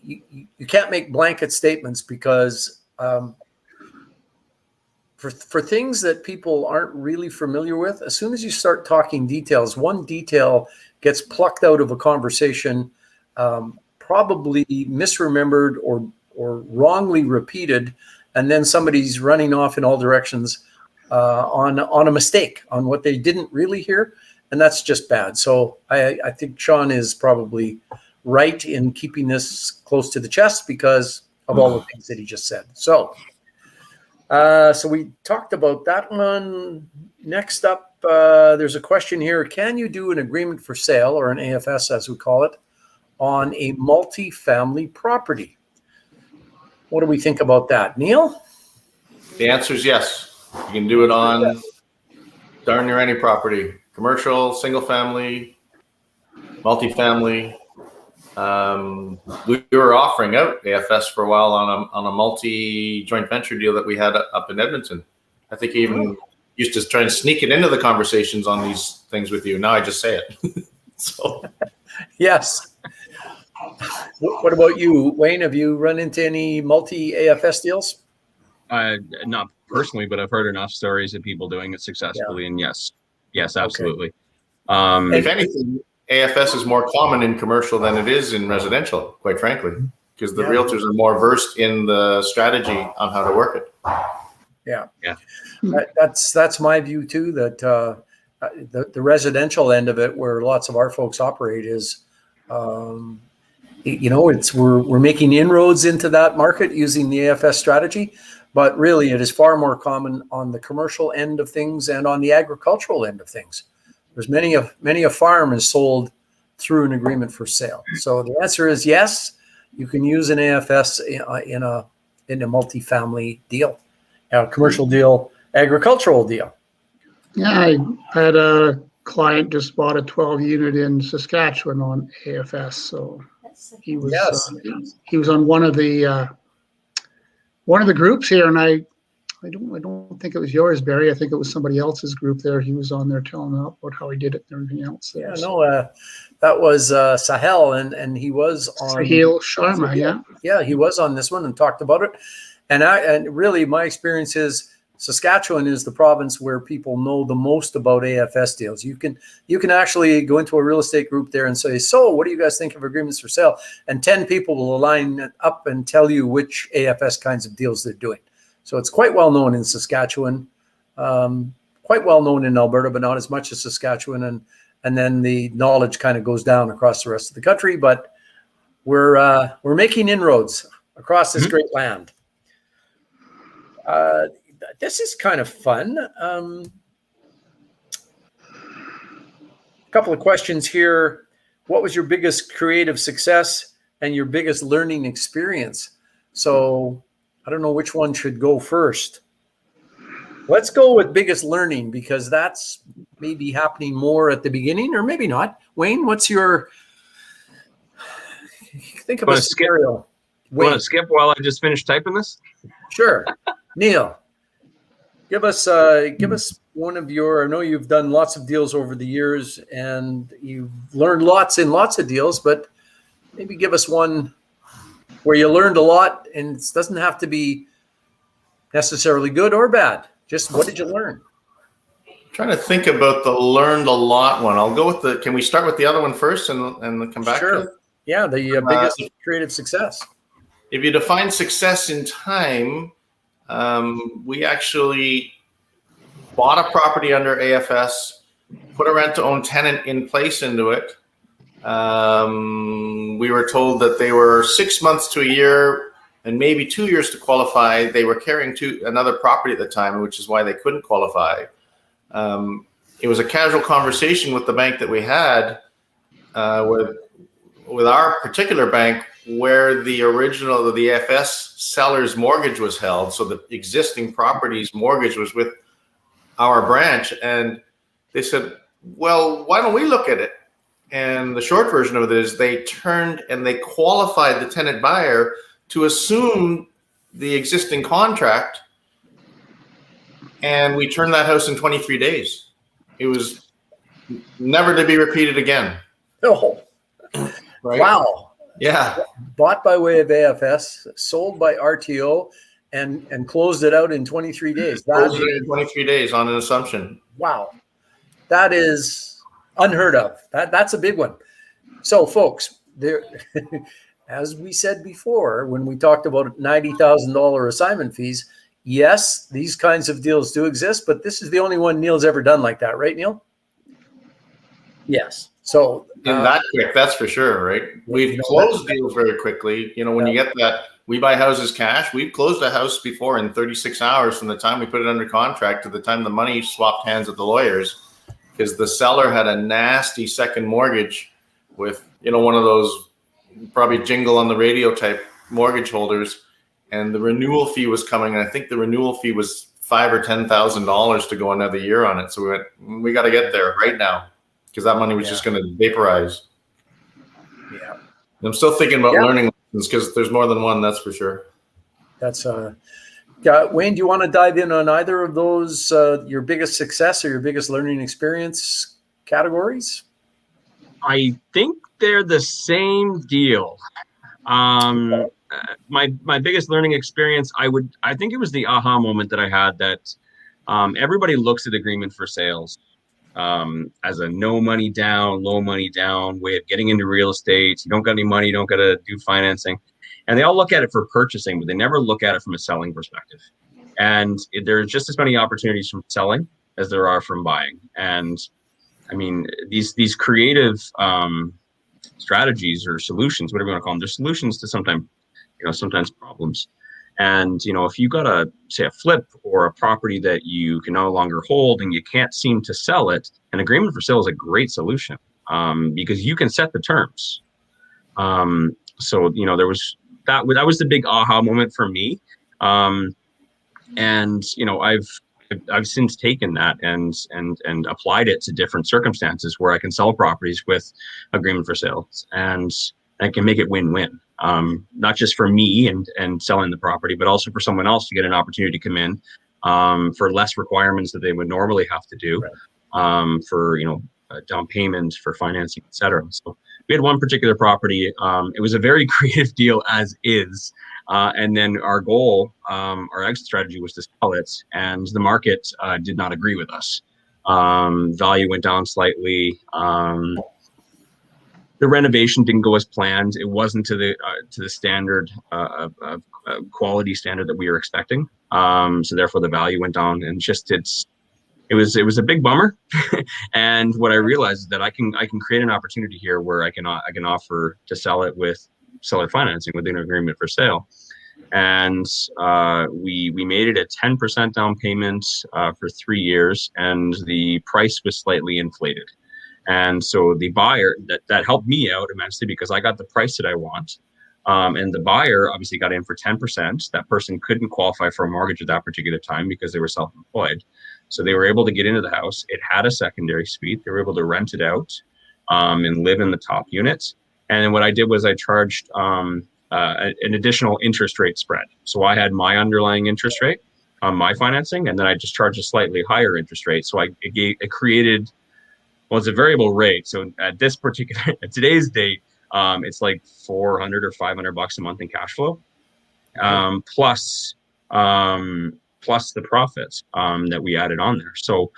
you can't make blanket statements because for things that people aren't really familiar with, as soon as you start talking details, one detail gets plucked out of a conversation, probably misremembered or wrongly repeated, and then somebody's running off in all directions on a mistake, on what they didn't really hear, and that's just bad. So I think Shaune is probably right in keeping this close to the chest because of all the things that he just said. So we talked about that one. Next up, there's a question here. Can you do an agreement for sale, or an AFS as we call it, on a multifamily property? What do we think about that? Neill? The answer is yes. You can do it on darn near any property, commercial, single family, multifamily. We were offering out AFS for a while on a multi joint venture deal that we had up in Edmonton. I think he even used to try and sneak it into the conversations on these things with you. Now I just say it. So Yes. What about you, Wayne? Have you run into any multi AFS deals? Not personally, but I've heard enough stories of people doing it successfully, and yes, absolutely. If anything, AFS is more common in commercial than it is in residential, quite frankly, because the realtors are more versed in the strategy on how to work it. Yeah. That's my view too. That the residential end of it, where lots of our folks operate, is, we're making inroads into that market using the AFS strategy, but really it is far more common on the commercial end of things and on the agricultural end of things. There's many a farm is sold through an agreement for sale. So the answer is yes, you can use an AFS in a multifamily deal, a commercial deal, agricultural deal. Yeah, I had a client just bought a 12 unit in Saskatchewan on AFS. So he was on one of the groups here, and I don't think it was yours, Barry. I think it was somebody else's group there. He was on there telling about how he did it and everything else. There. Yeah, no, that was Sahel, and he was on Sahil Sharma. Yeah, he was on this one and talked about it. And really, my experience is Saskatchewan is the province where people know the most about AFS deals. You can actually go into a real estate group there and say, so what do you guys think of agreements for sale? And 10 people will line up and tell you which AFS kinds of deals they're doing. So it's quite well known in Saskatchewan, quite well known in Alberta, but not as much as Saskatchewan. And then the knowledge kind of goes down across the rest of the country. But we're making inroads across this great land. This is kind of fun. A couple of questions here. What was your biggest creative success and your biggest learning experience? So I don't know which one should go first. Let's go with biggest learning, because that's maybe happening more at the beginning, or maybe not. Wayne, what's your think of a scenario? Want to skip while I just finish typing this? Sure. Neill, give us one of your, I know you've done lots of deals over the years and you've learned lots in lots of deals, but maybe give us one where you learned a lot, and it doesn't have to be necessarily good or bad. Just what did you learn? I'm trying to think about the learned a lot one. I'll go with can we start with the other one first and come back to it? Yeah, the biggest creative success. If you define success in time, we actually bought a property under AFS, put a rent-to-own tenant in place into it. We were told that they were 6 months to a year and maybe 2 years to qualify. They were carrying another property at the time, which is why they couldn't qualify. It was a casual conversation with the bank that we had, with our particular bank, where the AFS seller's mortgage was held. So the existing property's mortgage was with our branch. And they said, well, why don't we look at it? And the short version of it is they turned and they qualified the tenant buyer to assume the existing contract and we turned that house in 23 days. It was never to be repeated again. Oh, Right? wow. Yeah. Bought by way of AFS, sold by RTO, and closed it out in 23 days. Closed it in 23 days on an assumption. Wow. That is unheard of. That's a big one. So, folks, there, as we said before, when we talked about $90,000 assignment fees, yes, these kinds of deals do exist, but this is the only one Neil's ever done like that, right, Neil? Yes. So In that quick, that's for sure, right? We've closed deals very quickly. You know, when you get that, we buy houses cash. We've closed a house before in 36 hours from the time we put it under contract to the time the money swapped hands with the lawyers, because the seller had a nasty second mortgage with, you know, one of those probably jingle on the radio type mortgage holders, and the renewal fee was coming, and I think the renewal fee was $5,000 or $10,000 to go another year on it. So we went, we got to get there right now, because that money was just going to vaporize. Yeah. I'm still thinking about learning lessons, because there's more than one, that's for sure. That's Wayne, do you want to dive in on either of those, your biggest success or your biggest learning experience categories? I think they're the same deal. My biggest learning experience, I think it was the aha moment that I had that everybody looks at agreement for sales as a no money down, low money down way of getting into real estate. You don't got any money, you don't got to do financing. And they all look at it for purchasing, but they never look at it from a selling perspective. And there's just as many opportunities from selling as there are from buying. And I mean, these creative strategies or solutions, whatever you want to call them, they're solutions to sometimes problems. And, you know, if you got say a flip or a property that you can no longer hold and you can't seem to sell it, an agreement for sale is a great solution because you can set the terms. So, you know, that was the big aha moment for me. And, you know, I've since taken that and applied it to different circumstances where I can sell properties with agreement for sales, and I can make it win-win. Not just for me and selling the property, but also for someone else to get an opportunity to come in for less requirements that they would normally have to do, for, you know, down payment, for financing, et cetera. So we had one particular property. It was a very creative deal as is. And then our goal, our exit strategy was to sell it, and the market did not agree with us. Value went down slightly. The renovation didn't go as planned. It wasn't to the standard quality standard that we were expecting. So therefore, the value went down, and it was a big bummer. And what I realized is that I can create an opportunity here where I can offer to sell it with seller financing with an agreement for sale. And we made it a 10% down payment for 3 years, and the price was slightly inflated. And so the buyer, that helped me out immensely because I got the price that I want. And the buyer obviously got in for 10%. That person couldn't qualify for a mortgage at that particular time because they were self-employed. So they were able to get into the house. It had a secondary suite. They were able to rent it out and live in the top unit. And then what I did was I charged an additional interest rate spread. So I had my underlying interest rate on my financing, and then I just charged a slightly higher interest rate. So it created, well, it's a variable rate. So at today's date, it's like $400 or $500 a month in cash flow, plus the profits that we added on there. So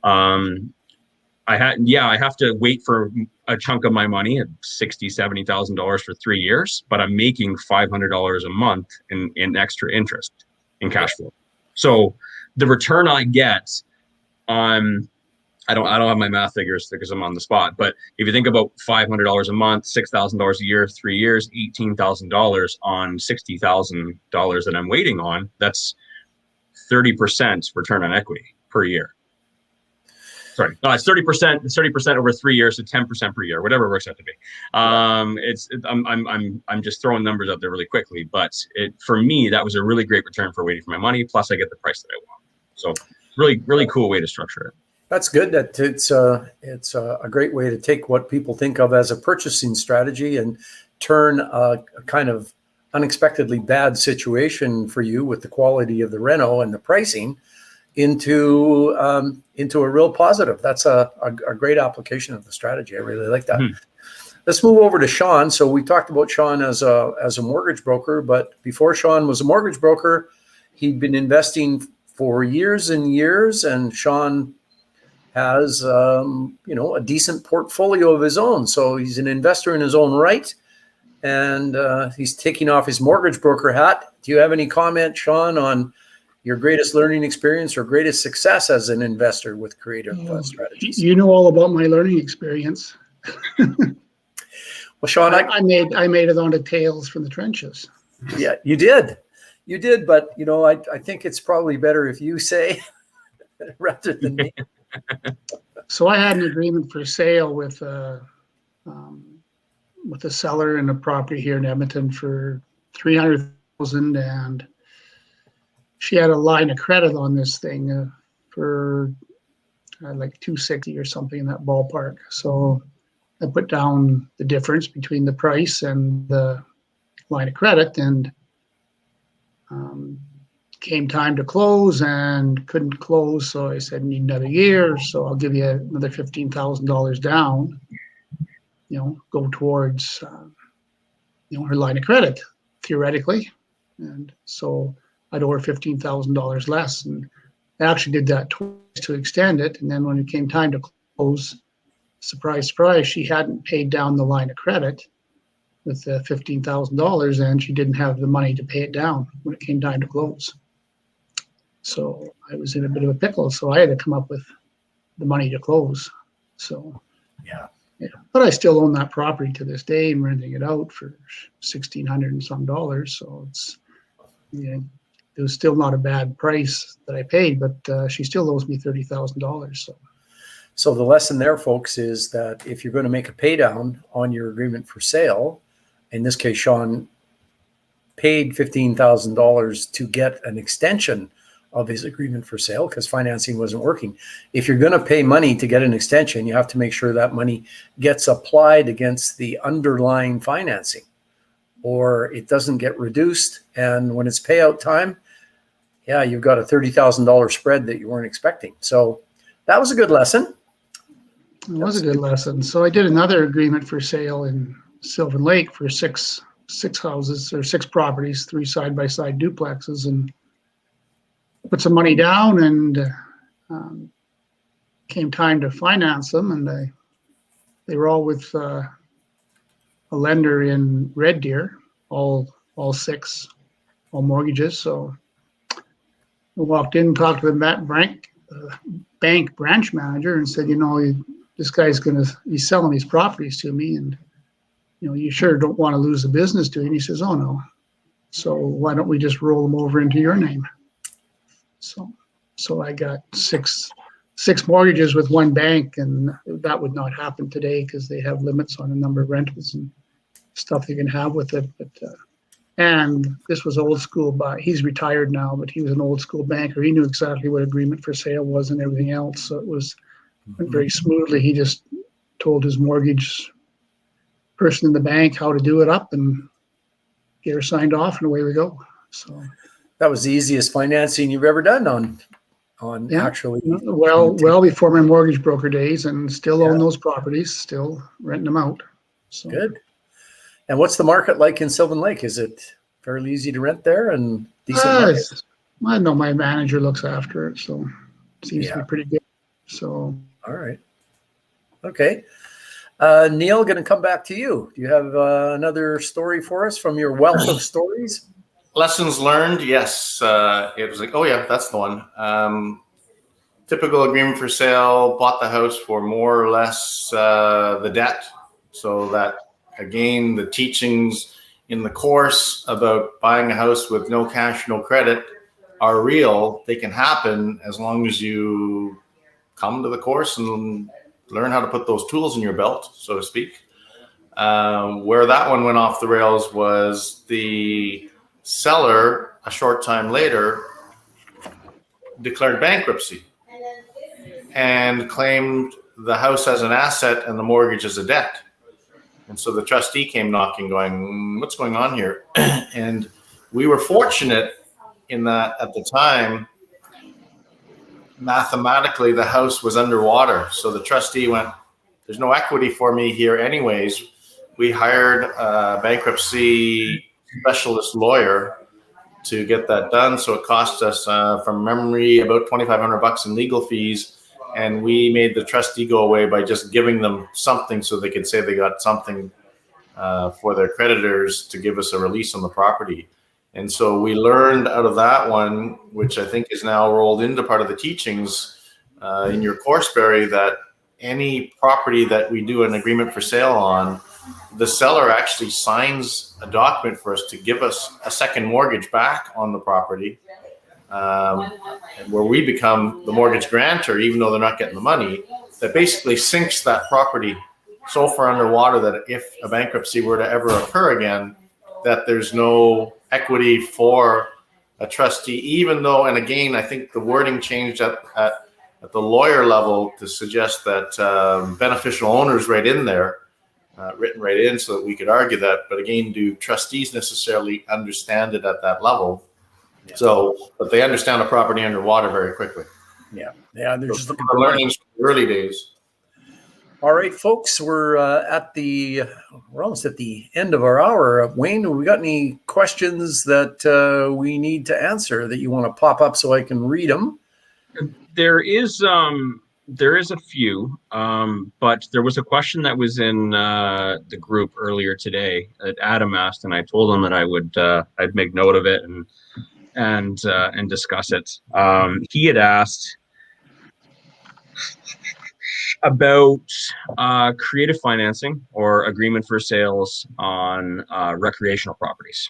I have to wait for a chunk of my money at $60,000, $70,000 for 3 years, but I'm making $500 a month in extra interest in cash flow. So the return I get on, I don't have my math figures because I'm on the spot, but if you think about $500 a month, $6,000 a year, 3 years, $18,000 on $60,000 that I'm waiting on, that's 30% return on equity per year. Sorry, it's 30%. 30% over 3 years, so 10% per year, whatever it works out to be. I'm just throwing numbers out there really quickly, but for me that was a really great return for waiting for my money. Plus, I get the price that I want. So, really cool way to structure it. That's good. That it's a great way to take what people think of as a purchasing strategy and turn a kind of unexpectedly bad situation for you with the quality of the reno and the pricing into a real positive. That's a great application of the strategy. I really like that. Let's move over to Shaune. So we talked about Shaune as a mortgage broker, but before Shaune was a mortgage broker, he'd been investing for years and years, and Shaune has a decent portfolio of his own. So he's an investor in his own right, and he's taking off his mortgage broker hat. Do you have any comment, Shaune, on your greatest learning experience or greatest success as an investor with creative strategies? You know all about my learning experience. Well, Shaune, I made it onto Tales from the Trenches. Yeah, you did, but I think it's probably better if you say rather than me. So I had an agreement for sale with a seller in a property here in Edmonton for $300,000, and she had a line of credit on this thing for like $260 or something in that ballpark. So I put down the difference between the price and the line of credit, and came time to close and couldn't close. So I said, need another year. So I'll give you another $15,000 down, go towards, her line of credit theoretically. And so I'd owe her $15,000 less. And I actually did that twice to extend it. And then when it came time to close, surprise, surprise, she hadn't paid down the line of credit with the $15,000, and she didn't have the money to pay it down when it came time to close. So I was in a bit of a pickle. So I had to come up with the money to close. So yeah. But I still own that property to this day and renting it out for $1,600 and some dollars. So it's, it was still not a bad price that I paid, but she still owes me $30,000. So the lesson there, folks, is that if you're going to make a pay down on your agreement for sale, in this case, Shaune paid $15,000 to get an extension of his agreement for sale because financing wasn't working. If you're going to pay money to get an extension, you have to make sure that money gets applied against the underlying financing, or it doesn't get reduced. And when it's payout time, you've got a $30,000 spread that you weren't expecting. So that was a good lesson. It was a good lesson. So I did another agreement for sale in Sylvan Lake for six houses or 6 properties, 3 side-by-side duplexes, and put some money down, and came time to finance them, and they were all with a lender in Red Deer, all 6, all mortgages. So I walked in, talked to the bank branch manager, and said, this guy's he's selling these properties to me, and you sure don't want to lose the business to him. And he says, oh no. So why don't we just roll them over into your name? So I got six mortgages with one bank, and that would not happen today because they have limits on the number of rentals and stuff they can have with it. But and this was old school. He's retired now, but he was an old school banker. He knew exactly what agreement for sale was and everything else. So it went very smoothly. He just told his mortgage person in the bank how to do it up and get her signed off, and away we go. So that was the easiest financing you've ever done on actually. Well before my mortgage broker days, and still own those properties, still renting them out. So good. And what's the market like in Sylvan Lake? Is it fairly easy to rent there and decent market? I know my manager looks after it, so it seems to be pretty good. So all right. Okay. Neill, going to come back to you. Do you have another story for us from your wealth of stories? Lessons learned, yes. It was like, oh yeah, that's the one. Typical agreement for sale, bought the house for more or less the debt. So that, again, the teachings in the course about buying a house with no cash, no credit are real. They can happen as long as you come to the course and learn how to put those tools in your belt, so to speak. Where that one went off the rails was the seller, a short time later, declared bankruptcy and claimed the house as an asset and the mortgage as a debt. And so the trustee came knocking going, what's going on here? And we were fortunate in that at the time, mathematically the house was underwater. So the trustee went, there's no equity for me here anyways. We hired a bankruptcy specialist lawyer to get that done. So it cost us, from memory, about $2,500 in legal fees. And we made the trustee go away by just giving them something so they could say they got something for their creditors to give us a release on the property. And so we learned out of that one, which I think is now rolled into part of the teachings in your course, Barry, that any property that we do an agreement for sale on, the seller actually signs a document for us to give us a second mortgage back on the property, where we become the mortgage grantor, even though they're not getting the money. That basically sinks that property so far underwater that if a bankruptcy were to ever occur again, that there's no equity for a trustee, even though, and again, I think the wording changed at the lawyer level to suggest that beneficial owners right in there, written right in so that we could argue that. But again, do trustees necessarily understand it at that level? Yeah. So, but they understand a property underwater very quickly. Yeah. Yeah. They're just looking for for learning from the early days. All right, folks, we're almost at the end of our hour. Wayne, have we got any questions that we need to answer that you want to pop up so I can read them? There is a few, but there was a question that was in the group earlier today that Adam asked, and I told him that I would I'd make note of it and discuss it. He had asked about creative financing or agreement for sales on recreational properties.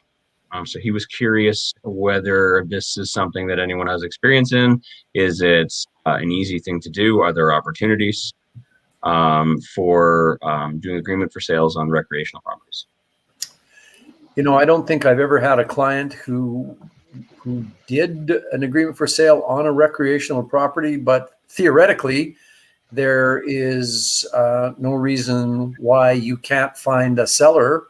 So he was curious whether this is something that anyone has experience in. Is it an easy thing to do? Are there opportunities for doing agreement for sales on recreational properties? You know, I don't think I've ever had a client who did an agreement for sale on a recreational property, but theoretically, there is no reason why you can't find a seller.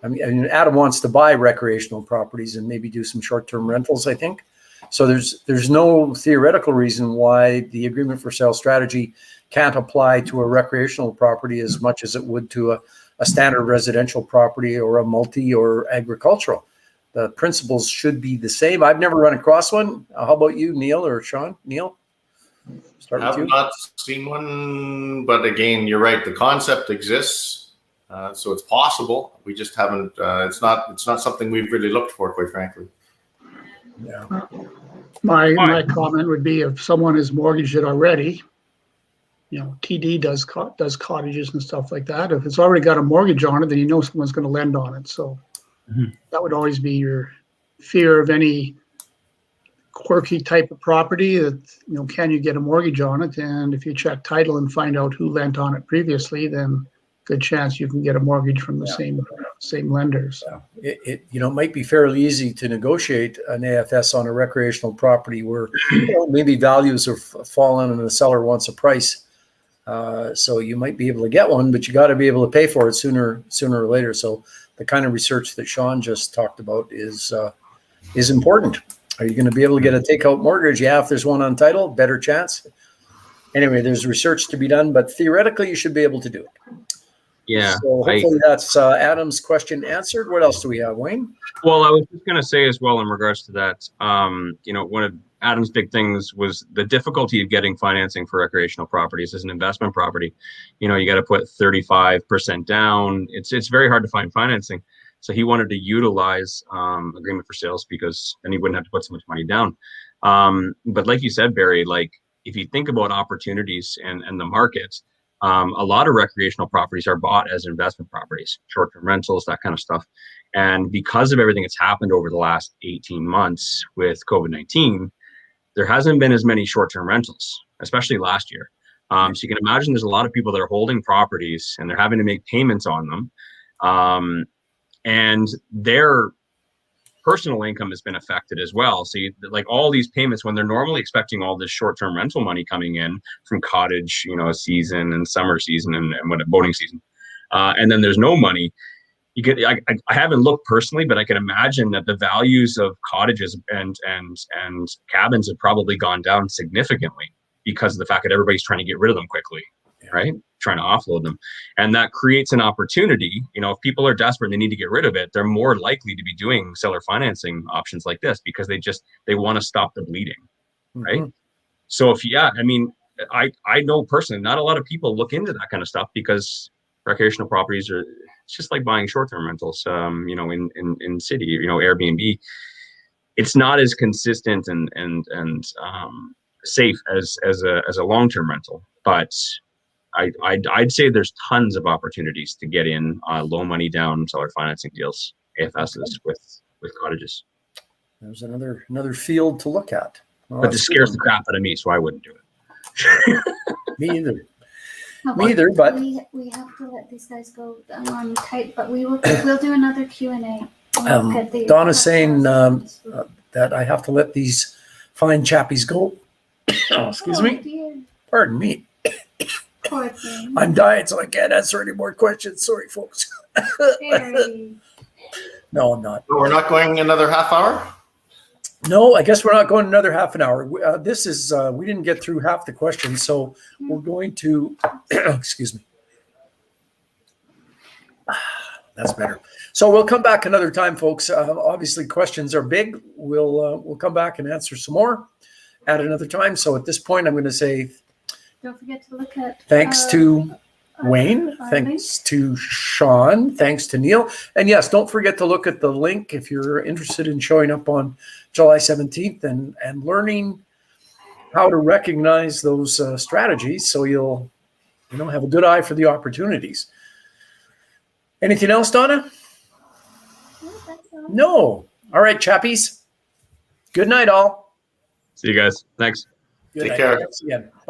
I mean, Adam wants to buy recreational properties and maybe do some short-term rentals, I think. So there's no theoretical reason why the agreement for sale strategy can't apply to a recreational property as much as it would to a standard residential property or a multi or agricultural. The principles should be the same. I've never run across one. How about you, Neill or Shaune? Neill? I have not seen one, but again, you're right. The concept exists, so it's possible. We just haven't. It's not something we've really looked for, quite frankly. Yeah. My comment would be if someone has mortgaged it already, you know, TD does cottages and stuff like that. If it's already got a mortgage on it, then you know someone's going to lend on it. So that would always be your fear of any quirky type of property that, you know, can you get a mortgage on it? And if you check title and find out who lent on it previously, then good chance you can get a mortgage from the same lenders. Yeah. It might be fairly easy to negotiate an AFS on a recreational property where maybe values have fallen and the seller wants a price. So you might be able to get one, but you got to be able to pay for it sooner or later. So the kind of research that Shaune just talked about is important. Are you going to be able to get a takeout mortgage? Yeah, if there's one on title, better chance. Anyway, there's research to be done, but theoretically, you should be able to do it. Yeah. So hopefully that's Adam's question answered. What else do we have, Wayne? Well, I was just going to say as well in regards to that, one of Adam's big things was the difficulty of getting financing for recreational properties as an investment property. You know, you got to put 35% down. It's very hard to find financing. So he wanted to utilize agreement for sales because then he wouldn't have to put so much money down. But like you said, Barry, like if you think about opportunities and the market, a lot of recreational properties are bought as investment properties, short-term rentals, that kind of stuff. And because of everything that's happened over the last 18 months with COVID-19, there hasn't been as many short-term rentals, especially last year. So you can imagine there's a lot of people that are holding properties and they're having to make payments on them. And their personal income has been affected as well. So like all these payments, when they're normally expecting all this short-term rental money coming in from cottage, season and summer season and boating season, and then there's no money, I haven't looked personally, but I can imagine that the values of cottages and cabins have probably gone down significantly because of the fact that everybody's trying to get rid of them quickly, right? Trying to offload them. And that creates an opportunity. If people are desperate and they need to get rid of it, they're more likely to be doing seller financing options like this because they want to stop the bleeding, right? Mhm. So I know personally, not a lot of people look into that kind of stuff because recreational properties it's just like buying short-term rentals, in city, Airbnb. It's not as consistent and safe as a long-term rental, but I'd say there's tons of opportunities to get in low money down seller financing deals, AFSs with cottages. There's another field to look at. Well, But this scares the crap out of me, so I wouldn't do it. Me either. No, Me either, but we have to let these guys go on tight, but we'll do another Q&A. Donna's saying that I have to let these fine chappies go. Oh, excuse me. Dear. Pardon me. Poor thing. I'm dying, so I can't answer any more questions. Sorry, folks. Very. No, I'm not. So we're not going another half hour? No, I guess we're not going another half an hour. This is, we didn't get through half the questions, so we're going to, excuse me. That's better. So we'll come back another time, folks. Obviously, questions are big. We'll come back and answer some more at another time. So at this point, I'm going to say Don't forget to look at. thanks to Wayne, thanks to Shaune, thanks to Neill. And yes, don't forget to look at the link if you're interested in showing up on July 17th and learning how to recognize those strategies so you'll have a good eye for the opportunities. Anything else, Donna? No, that's all. No. All right, chappies. Good night, all. See you guys. Thanks. Good Take night. care. Thanks again.